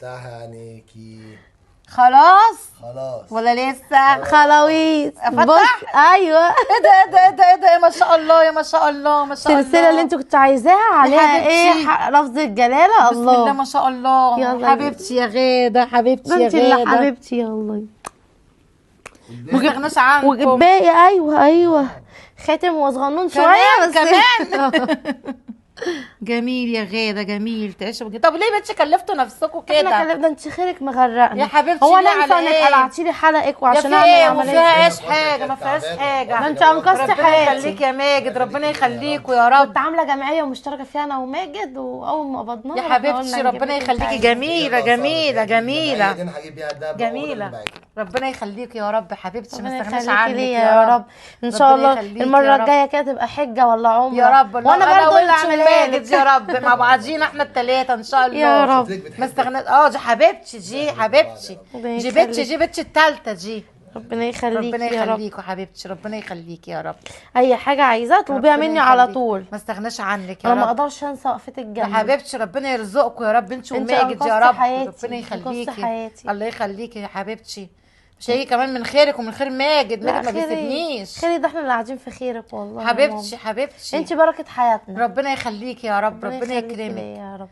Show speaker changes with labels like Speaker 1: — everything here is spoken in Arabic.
Speaker 1: افتحي عينيكي.
Speaker 2: خلاص
Speaker 1: خلاص
Speaker 2: ولا لسه؟
Speaker 3: خلاويص.
Speaker 2: أفتح؟
Speaker 3: بص ايوه
Speaker 2: ايه ده ايه ده ايه ده ايه ده، ما شاء الله يا ما شاء الله ما شاء الله.
Speaker 3: السلسله اللي انت كنت عايزاها عليها ايه
Speaker 2: حبيبتي.
Speaker 3: لفظ الجلاله.
Speaker 2: بسم الله
Speaker 3: الله
Speaker 2: ما شاء الله.
Speaker 3: يلا
Speaker 2: حبيبتي يا غاده، حبيبتي
Speaker 3: ده
Speaker 2: يا
Speaker 3: انت اللي
Speaker 2: غاده،
Speaker 3: حبيبتي يا الله.
Speaker 2: ما استغناش عنكم
Speaker 3: وجبايه ايوه خاتم وصغنون شويه بس
Speaker 2: كمان. جميل يا غاده، جميل تعيشوا طب ليه بنتش كلفتوا نفسكم
Speaker 3: احنا
Speaker 2: كده؟
Speaker 3: ده انت خيرك مغرقنا
Speaker 2: يا حبيبتي
Speaker 3: هو
Speaker 2: ليه
Speaker 3: انا ينفع
Speaker 2: على
Speaker 3: انك
Speaker 2: ايه؟
Speaker 3: قلعتي لي حلقك
Speaker 2: يا
Speaker 3: وعشان
Speaker 2: في
Speaker 3: اعمل
Speaker 2: ايه ما
Speaker 3: عمليه؟
Speaker 2: فيهاش حاجه، ما فيهاش حاجه.
Speaker 3: ده انت انقذتي
Speaker 2: ربنا
Speaker 3: حياتي.
Speaker 2: يخليك يا ماجد، ربنا يخليكوا يا رب.
Speaker 3: كنت عامله جمعيه ومشتركه فيها انا وماجد، واول ما قبضناها
Speaker 2: يا
Speaker 3: رحنا
Speaker 2: حبيبتي
Speaker 3: قلنا نجيب
Speaker 2: ربنا
Speaker 3: لك
Speaker 2: يخليكي،
Speaker 3: انت عايزاه.
Speaker 2: جميله جميله جميله
Speaker 1: دي انا هجيب بيها الدهب
Speaker 2: جميله. ربنا يخليك يا رب حبيبتي، ما
Speaker 3: ربنا
Speaker 2: استغناش
Speaker 3: يخليكي
Speaker 2: عنك
Speaker 3: ليا يا رب. ان شاء
Speaker 2: ربنا
Speaker 3: الله
Speaker 2: يخليك يا
Speaker 3: المره
Speaker 2: رب.
Speaker 3: الجايه كده تبقى حجه ولا عمره
Speaker 2: يا رب.
Speaker 3: وانا برضه اللي
Speaker 2: وانت
Speaker 3: اعملها
Speaker 2: وماجد
Speaker 3: لك
Speaker 2: يا رب مع بعضينا احنا الثلاثه ان شاء الله
Speaker 3: يا رب.
Speaker 2: ما استغنيت. دي حبيبتي، دي حبيبتي،
Speaker 3: ربنا
Speaker 2: دي
Speaker 3: يخليك.
Speaker 2: بنتي، دي بنتي الثالثه دي.
Speaker 3: ربنا يخليكي
Speaker 2: ربنا
Speaker 3: يا رب.
Speaker 2: يخليكوا حبيبتي، ربنا يخليكي يا رب.
Speaker 3: اي حاجه عايزاها اطلبيها
Speaker 2: ربنا
Speaker 3: مني على
Speaker 2: يخليك.
Speaker 3: طول.
Speaker 2: ما استغناش عنك يا
Speaker 3: انا ما
Speaker 2: رب
Speaker 3: اقدرش انسى وقفتك
Speaker 2: يا
Speaker 3: جنبي.
Speaker 2: حبيبتي. ربنا يرزقكم يا رب انت
Speaker 3: انت
Speaker 2: وماجد يا
Speaker 3: انقذتي
Speaker 2: رب.
Speaker 3: حياتي،
Speaker 2: ربنا
Speaker 3: انقذتي
Speaker 2: يخليكي.
Speaker 3: حياتي.
Speaker 2: الله يخليكي يا حبيبتي. مش هيجي كمان من خيرك ومن خير ماجد.
Speaker 3: لا
Speaker 2: ماجد ما
Speaker 3: خيري
Speaker 2: بيسيبنيش.
Speaker 3: خيري، ده احنا اللي قاعدين في خيرك والله يا
Speaker 2: حبيبتي
Speaker 3: ماما.
Speaker 2: حبيبتي
Speaker 3: انت بركه حياتنا.
Speaker 2: ربنا يخليكي يا رب، ربنا
Speaker 3: يخليكي
Speaker 2: يكرمك.
Speaker 3: ليا يا رب.